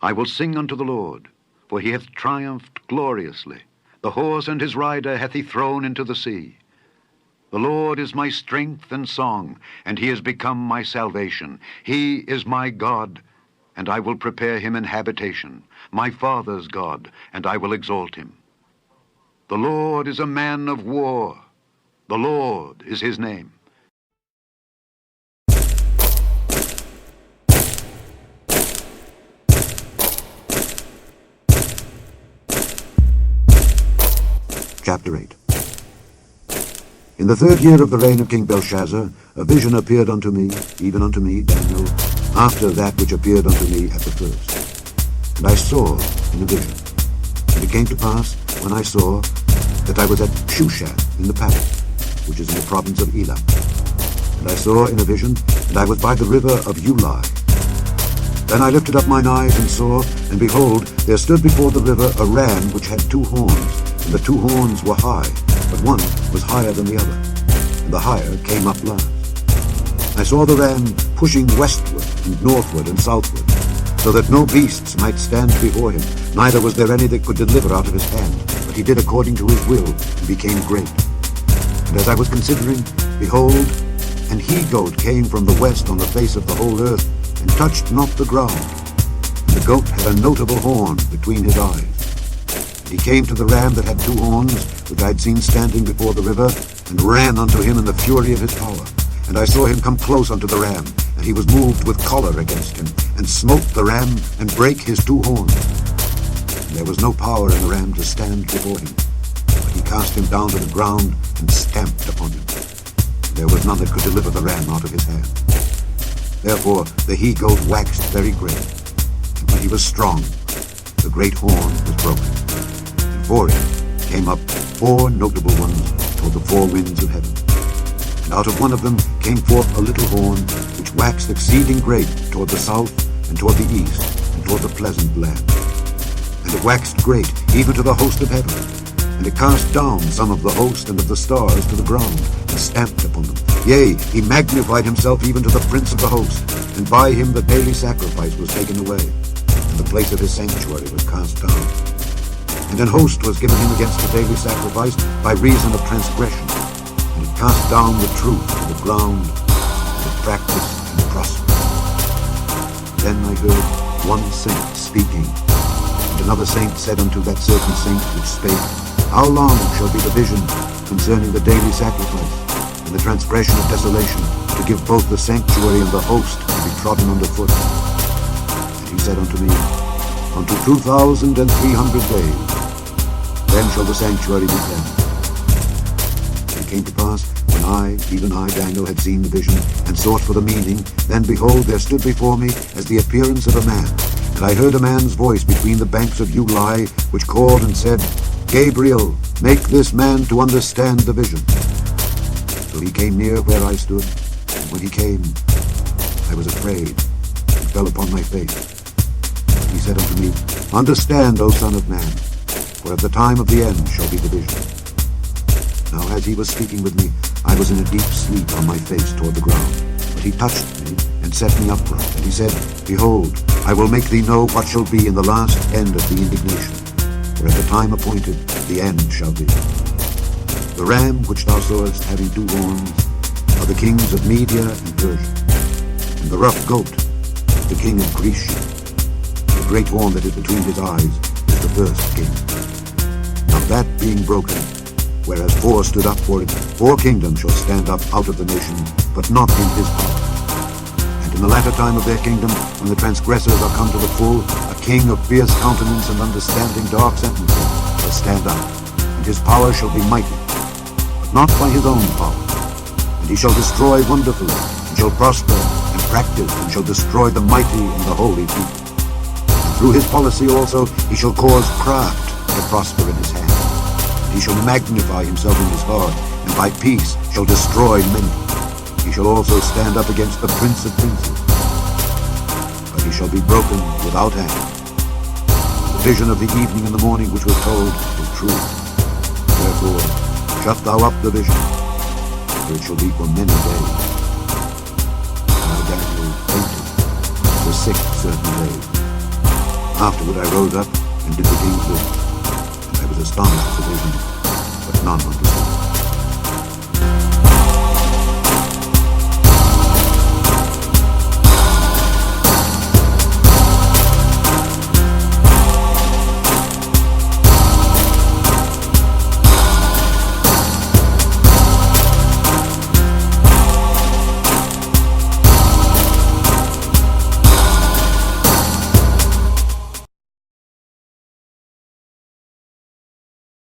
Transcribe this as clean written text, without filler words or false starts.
I will sing unto the Lord, for he hath triumphed gloriously. The horse and his rider hath he thrown into the sea. The Lord is my strength and song, and he is become my salvation. He is my God, and I will prepare him an habitation, my father's God, and I will exalt him. The Lord is a man of war. The Lord is his name. Chapter 8. In the 3rd year of the reign of King Belshazzar, a vision appeared unto me, even unto me, Daniel, after that which appeared unto me at the first. And I saw in a vision. And it came to pass, when I saw, that I was at Shushan in the palace, which is in the province of Elam. And I saw in a vision, and I was by the river of Ulai. Then I lifted up mine eyes and saw, and behold, there stood before the river a ram which had 2 horns, and the 2 horns were high, but one was higher than the other, and the higher came up last. I saw the ram pushing westward and northward and southward, so that no beasts might stand before him, neither was there any that could deliver out of his hand, but he did according to his will, and became great. And as I was considering, behold, an he-goat came from the west on the face of the whole earth, and touched not the ground. And the goat had a notable horn between his eyes. And he came to the ram that had 2 horns, which I had seen standing before the river, and ran unto him in the fury of his power. And I saw him come close unto the ram, and he was moved with choler against him, and smote the ram, and brake his 2 horns. And there was no power in the ram to stand before him, but he cast him down to the ground, and stamped upon him. And there was none that could deliver the ram out of his hand. Therefore the he-goat waxed very great, and when he was strong, the great horn was broken. And for it came up 4 notable ones toward the 4 winds of heaven. And out of one of them came forth a little horn, which waxed exceeding great toward the south, and toward the east, and toward the pleasant land. And it waxed great even to the host of heaven. And it cast down some of the host and of the stars to the ground, and stamped upon them. Yea, he magnified himself even to the prince of the host, and by him the daily sacrifice was taken away, and the place of his sanctuary was cast down. And an host was given him against the daily sacrifice by reason of transgression, and it cast down the truth to the ground, and it practiced and prospered. Then I heard one saint speaking, and another saint said unto that certain saint which spake, How long shall be the vision concerning the daily sacrifice, and the transgression of desolation, to give both the sanctuary and the host to be trodden under foot? And he said unto me, Unto 2,300 days, then shall the sanctuary be cleansed. And it came to pass, when I, even I, Daniel, had seen the vision, and sought for the meaning, then behold, there stood before me as the appearance of a man. And I heard a man's voice between the banks of Ulai, which called and said, Gabriel, make this man to understand the vision. So he came near where I stood, and when he came, I was afraid, and fell upon my face. He said unto me, Understand, O son of man, for at the time of the end shall be the vision. Now as he was speaking with me, I was in a deep sleep on my face toward the ground. But he touched me, and set me upright, and he said, Behold, I will make thee know what shall be in the last end of the indignation, for at the time appointed the end shall be. The ram which thou sawest having 2 horns are the kings of Media and Persia, and the rough goat the king of Greece. The great horn that is between his eyes is the first king. Now that being broken, whereas 4 stood up for it, 4 kingdoms shall stand up out of the nation, but not in his power. And in the latter time of their kingdom, when the transgressors are come to the full, a king of fierce countenance and understanding dark sentences shall stand up, and his power shall be mighty, but not by his own power. And he shall destroy wonderfully, and shall prosper, and practice, and shall destroy the mighty and the holy people. And through his policy also he shall cause craft to prosper in his hand. And he shall magnify himself in his heart, and by peace shall destroy many. He shall also stand up against the prince of princes, but he shall be broken without hand. The vision of the evening and the morning which was told is true. Therefore shut thou up the vision, for it shall be for many days. Now Daniel fainted, was sick certain days. Afterward I rose up and did the king's will. And I was astonished at the vision, but none understood.